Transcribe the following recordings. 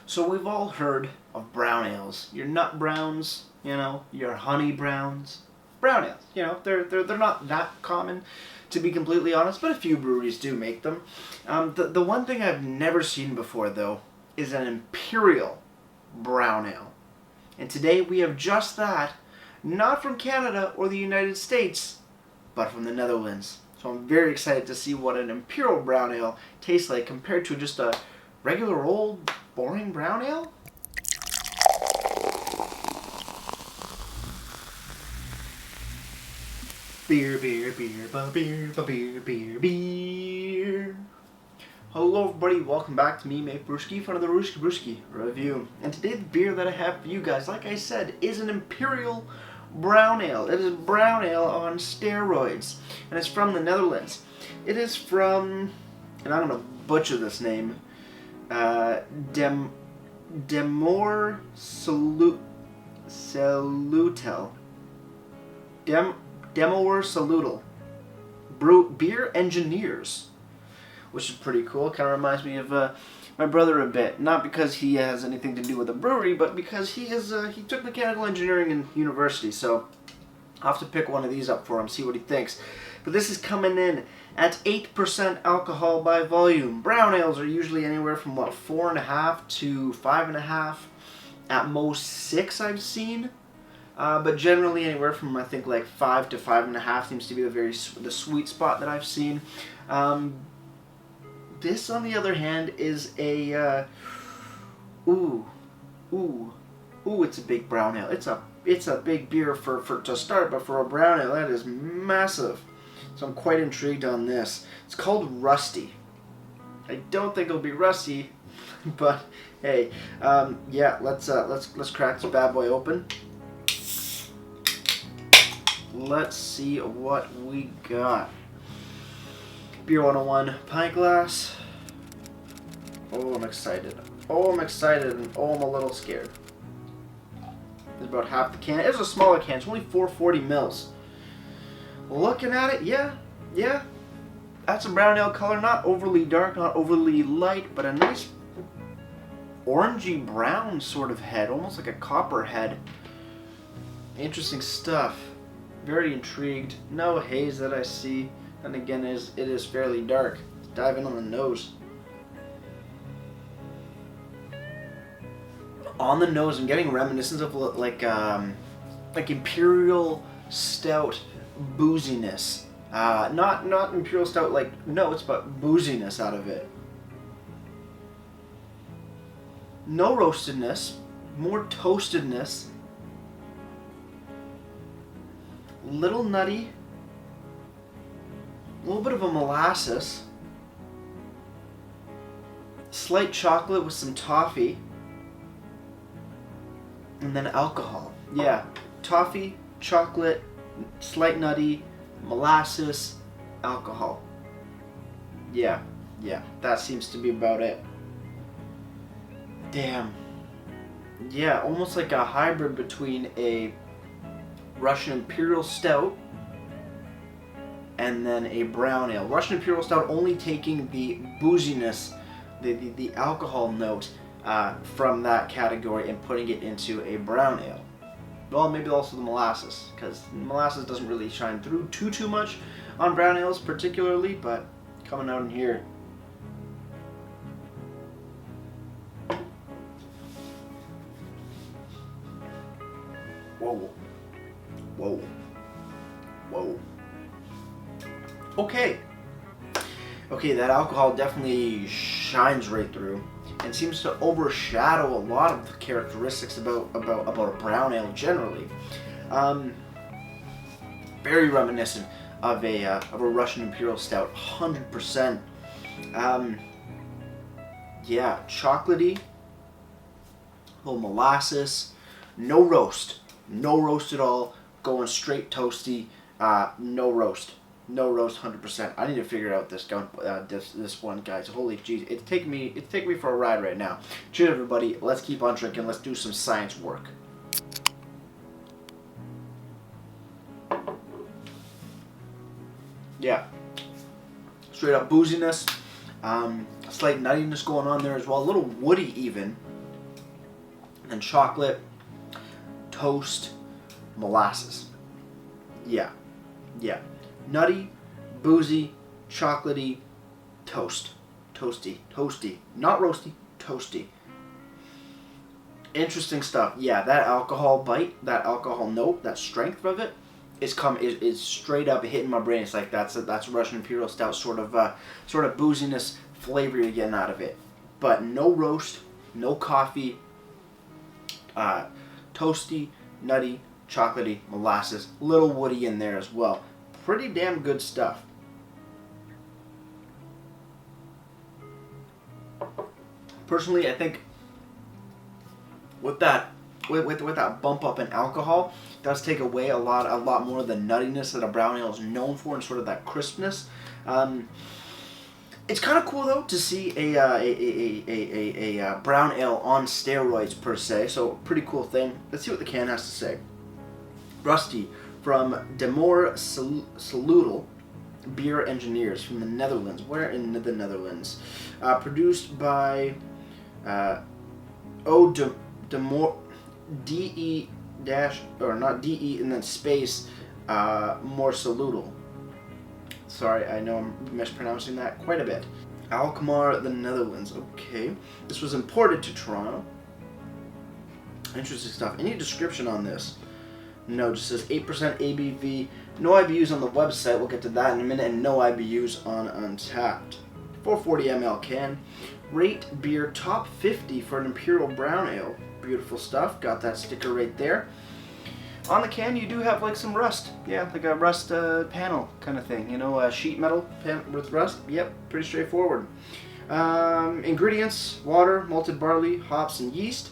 So we've all heard of brown ales. Your nut browns, your honey browns. Brown ales, they're not that common, to be completely honest, but a few breweries do make them. The one thing I've never seen before, though, is an Imperial brown ale. And today we have just that, not from Canada or the United States, but from the Netherlands. So I'm very excited to see what an Imperial brown ale tastes like compared to just a regular old boring brown ale. Beer, beer, beer, beer, beer, beer, beer. Hello everybody, welcome back to me, Mate Brewski, for another Rooski Brewski review. And today the beer that I have for you guys, like I said, is an Imperial brown ale. It is brown ale on steroids, and it's from the Netherlands. It is from, and I'm going to butcher this name, Moerselute. Moerselute. Beer Engineers, which is pretty cool. Kind of reminds me of my brother a bit. Not because he has anything to do with a brewery, but because he took mechanical engineering in university. So I'll have to pick one of these up for him, see what he thinks. But this is coming in at 8% alcohol by volume. Brown ales are usually anywhere from 4.5 to 5.5, at most 6 I've seen. But generally anywhere from, I think, 5 to 5.5 seems to be the sweet spot that I've seen. This, on the other hand, is a it's a big brown ale. It's a big beer for to start, but for a brown ale, that is massive. So I'm quite intrigued on this. It's called Rusty. I don't think it'll be rusty, but hey, yeah, let's crack this bad boy open. Let's see what we got. Beer 101 pint glass. Oh, I'm excited. Oh, I'm excited, and oh, I'm a little scared. It's about half the can. It's a smaller can. It's only 440 mils. Looking at it, yeah, that's a brown ale color. Not overly dark, not overly light, but a nice orangey brown sort of head, almost like a copper head. Interesting stuff. Very intrigued. No haze that I see. And again, it is fairly dark. Let's dive in on the nose. On the nose, I'm getting reminiscence of like Imperial Stout booziness. Not Imperial Stout like notes, but booziness out of it. No roastedness, more toastedness. Little nutty. A little bit of a molasses. Slight chocolate with some toffee. And then alcohol. Yeah, toffee, chocolate, slight nutty, molasses, alcohol. Yeah, that seems to be about it. Damn. Yeah, almost like a hybrid between a Russian Imperial Stout and then a brown ale. Russian Imperial Stout only taking the booziness, the alcohol note from that category and putting it into a brown ale. Well, maybe also the molasses, because molasses doesn't really shine through too much on brown ales particularly, but coming out in here. Whoa. Okay, that alcohol definitely shines right through and seems to overshadow a lot of the characteristics about a brown ale generally. Very reminiscent of a Russian Imperial Stout, 100%. Yeah, chocolatey, a little molasses, no roast at all, going straight toasty, no roast, 100%. I need to figure out this one, guys. Holy jeez, it's taking me for a ride right now. Cheers, everybody. Let's keep on drinking. Let's do some science work. Yeah, straight up booziness, slight nuttiness going on there as well. A little woody even. And then chocolate, toast, molasses. Yeah. Nutty, boozy, chocolatey, toast. Toasty. Not roasty, toasty. Interesting stuff. Yeah, that alcohol bite, that alcohol note, that strength of it is straight up hitting my brain. It's like that's Russian Imperial Stout sort of booziness flavor you're getting out of it. But no roast, no coffee, toasty, nutty, chocolatey, molasses, little woody in there as well. Pretty damn good stuff. Personally, I think with that bump up in alcohol, it does take away a lot more of the nuttiness that a brown ale is known for and sort of that crispness. It's kind of cool though to see a brown ale on steroids per se. So pretty cool thing. Let's see what the can has to say. Rusty from Moerselute Beer Engineers from the Netherlands. Where in the Netherlands? Produced by D-E dash, or not D-E and then space, Moerselute. Sorry, I know I'm mispronouncing that quite a bit. Alkmaar, the Netherlands. Okay. This was imported to Toronto. Interesting stuff. Any description on this? No, just says 8% ABV. No IBUs on the website. We'll get to that in a minute. And no IBUs on Untapped. 440 ml can. Rate beer top 50 for an Imperial Brown Ale. Beautiful stuff. Got that sticker right there. On the can, you do have like some rust. Yeah, like a rust panel kind of thing. You know, a sheet metal pan with rust. Yep, pretty straightforward. Ingredients: water, malted barley, hops, and yeast.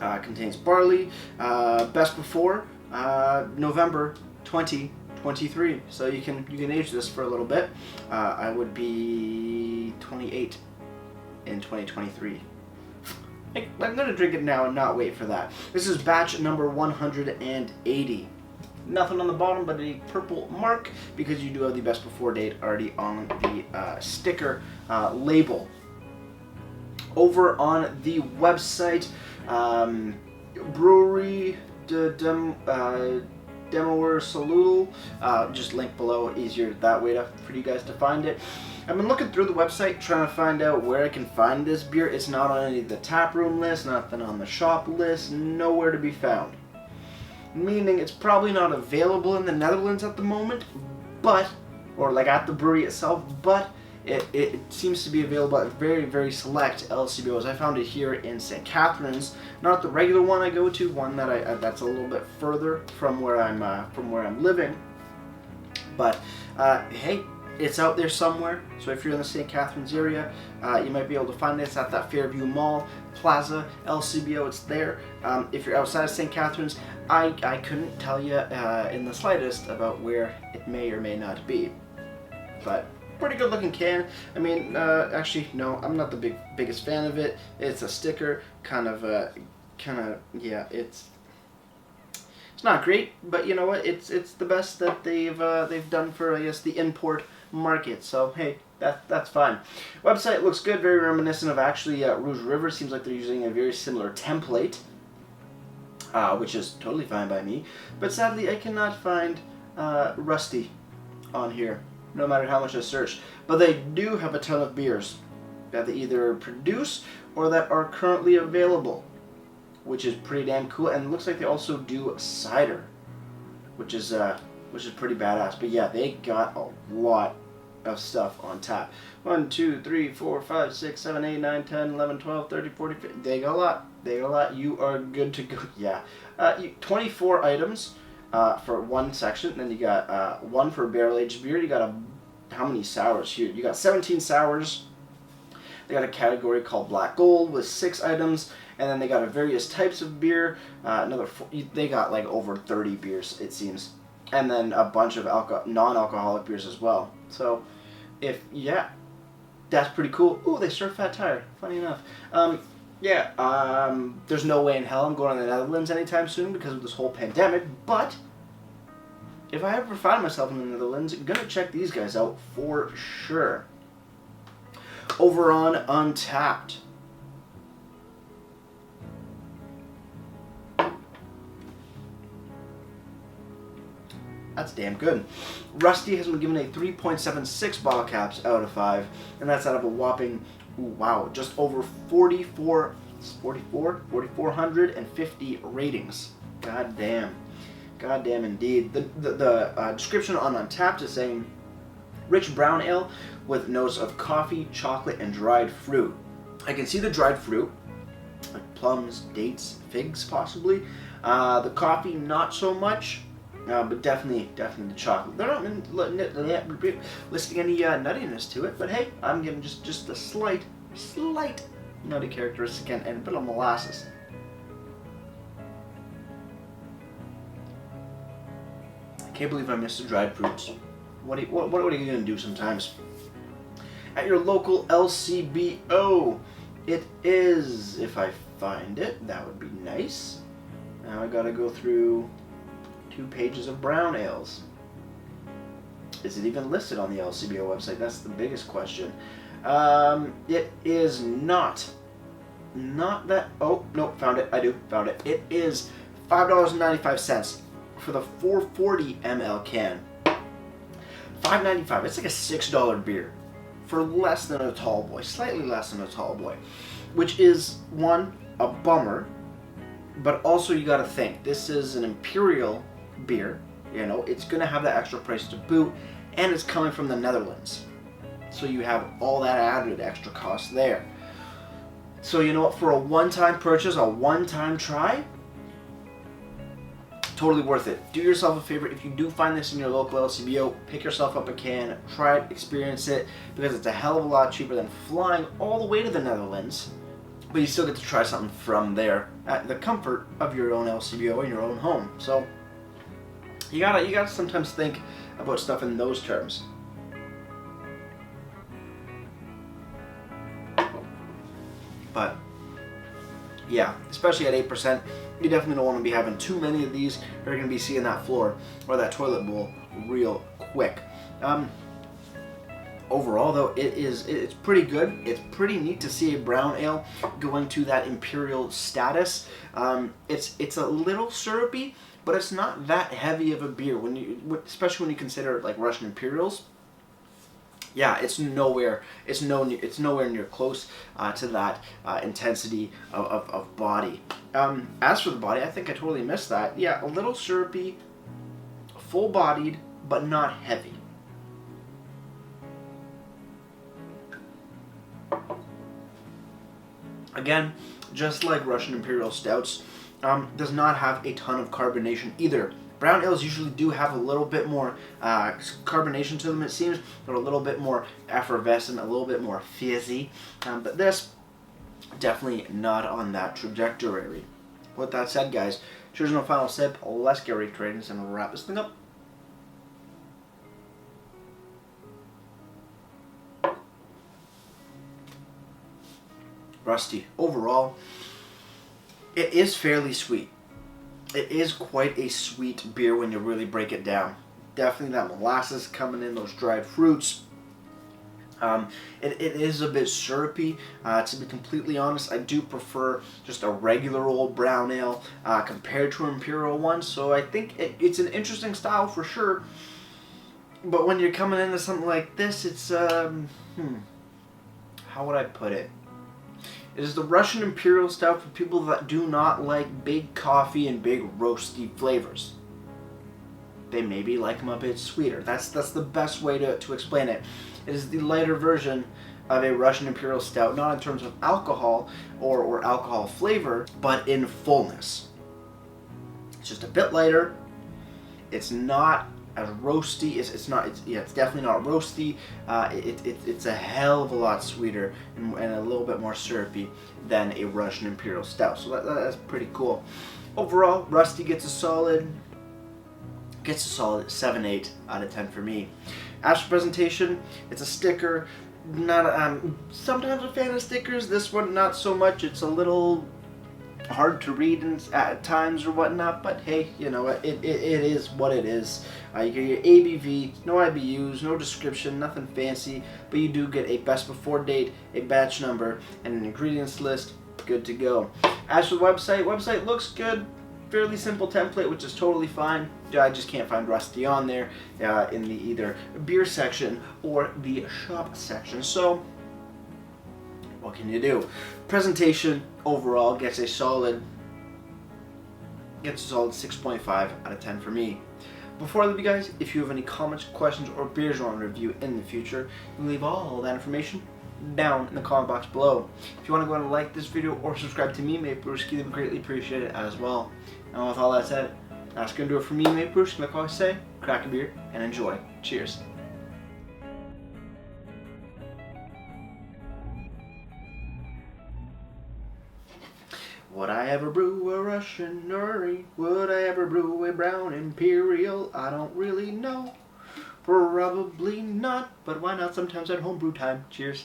Contains barley. Best before November 2023. So you can age this for a little bit. I would be 28 in 2023. I'm going to drink it now and not wait for that. This is batch number 180. Nothing on the bottom but a purple mark because you do have the best before date already on the sticker label. Over on the website, brewery Moerselute, just link below, easier that way for you guys to find it. I've been looking through the website trying to find out where I can find this beer. It's not on any of the tap room lists, nothing on the shop list, nowhere to be found. Meaning it's probably not available in the Netherlands at the moment, or like at the brewery itself, but it seems to be available at very, very select LCBOs. I found it here in St. Catharines, not the regular one I go to, one that that's a little bit further from where I'm living. But hey, it's out there somewhere. So if you're in the St. Catharines area, you might be able to find this at that Fairview Mall, Plaza, LCBO. It's there. If you're outside of St. Catharines, I couldn't tell you in the slightest about where it may or may not be. But pretty good looking can. I mean, actually, no, I'm not the biggest fan of it. It's a sticker, yeah, it's not great, but you know what? It's the best that they've done for, I guess, the import market. So hey, that's fine. Website looks good, very reminiscent of actually Rouge River. Seems like they're using a very similar template, which is totally fine by me. But sadly, I cannot find Rusty on here, no matter how much I search. But they do have a ton of beers that they either produce or that are currently available, which is pretty damn cool. And it looks like they also do cider, which is pretty badass. But yeah, they got a lot of stuff on tap. 1, 2, 3, 4, 5, 6, 7, 8, 9, 10, 11, 12, 13, 14, 15. They got a lot. They got a lot. You are good to go. Yeah. 24 items for one section. Then you got one for barrel-aged beer. You got how many sours here? You got 17 sours. They got a category called Black Gold with 6 items. And then they got various types of beer. Another 4, they got like over 30 beers, it seems. And then a bunch of non-alcoholic beers as well. So, that's pretty cool. Ooh, they serve Fat Tire. Funny enough. There's no way in hell I'm going to the Netherlands anytime soon because of this whole pandemic. But if I ever find myself in the Netherlands, I'm gonna check these guys out for sure. Over on Untapped. That's damn good. Rusty has been given a 3.76 bottle caps out of 5, and that's out of a whopping, wow, just over 4,450 ratings. God damn. God damn indeed. The description on Untapped is saying, rich brown ale with notes of coffee, chocolate, and dried fruit. I can see the dried fruit, like plums, dates, figs possibly. The coffee, not so much, but definitely the chocolate. They're not listing any nuttiness to it, but hey, I'm giving just a slight nutty characteristic and a bit of molasses. I can't believe I missed the dried fruits. What are you going to do sometimes? At your local LCBO, it is, if I find it, that would be nice. Now I gotta go through 2 pages of brown ales. Is it even listed on the LCBO website? That's the biggest question. It is not. Not that. Oh, no, found it. Found it. It is $5.95 for the 440 ml can. $5.95. It's like a $6 beer for less than a tall boy, slightly less than a tall boy, which is one, a bummer, but also you got to think this is an Imperial beer. You know, it's gonna have that extra price to boot, and it's coming from the Netherlands, so you have all that added extra cost there. So you know what? For a one-time purchase, a one-time try, totally worth it. Do yourself a favor. If you do find this in your local LCBO, pick yourself up a can, try it, experience it, because it's a hell of a lot cheaper than flying all the way to the Netherlands. But you still get to try something from there at the comfort of your own LCBO in your own home. So you gotta sometimes think about stuff in those terms. But yeah, especially at 8%, you definitely don't want to be having too many of these. You're going to be seeing that floor or that toilet bowl real quick. Overall, though, it's pretty good. It's pretty neat to see a brown ale going to that Imperial status. It's a little syrupy, but it's not that heavy of a beer especially when you consider like Russian Imperials. Yeah, it's nowhere near close to that intensity of body. As for the body, I think I totally missed that. Yeah, a little syrupy, full-bodied, but not heavy. Again, just like Russian Imperial Stouts, does not have a ton of carbonation either. Brown ales usually do have a little bit more carbonation to them, it seems. They're a little bit more effervescent, a little bit more fizzy. But this, definitely not on that trajectory. With that said, guys, cheers and a final sip. Let's get ready to trade and wrap this thing up. Rusty. Overall, it is fairly sweet. It is quite a sweet beer when you really break it down. Definitely that molasses coming in, those dried fruits. It is a bit syrupy. To be completely honest, I do prefer just a regular old brown ale compared to an Imperial one. So I think it's an interesting style for sure. But when you're coming into something like this, it's how would I put it? It is the Russian Imperial Stout for people that do not like big coffee and big roasty flavors. They maybe like them a bit sweeter. That's the best way to explain it. It is the lighter version of a Russian Imperial Stout, not in terms of alcohol or alcohol flavor, but in fullness. It's just a bit lighter. It's not as roasty. It's definitely not roasty. It's a hell of a lot sweeter and a little bit more syrupy than a Russian Imperial Stout. So that's pretty cool. Overall, Rusty gets a solid 7-8 out of 10 for me. As for presentation, it's a sticker. Not sometimes a fan of stickers. This one not so much. It's a little hard to read at times or whatnot, but hey, you know, it is what it is. You get your ABV, no IBUs, no description, nothing fancy, but you do get a best before date, a batch number, and an ingredients list. Good to go. As for the website looks good. fairly simple template, which is totally fine. I just can't find Rusty on there in the either beer section or the shop section. So what can you do? Presentation overall gets a solid 6.5 out of 10 for me. Before I leave you guys, if you have any comments, questions, or beers you want to review in the future, you can leave all that information down in the comment box below. If you want to go and like this video or subscribe to me, mate Brewski, they would greatly appreciate it as well. And with all that said, that's going to do it for me, mate Brewski. Like I always say, crack a beer and enjoy. Cheers. Would I ever brew a Russian Nuri? Would I ever brew a brown Imperial? I don't really know. Probably not, but why not? Sometimes at homebrew time. Cheers.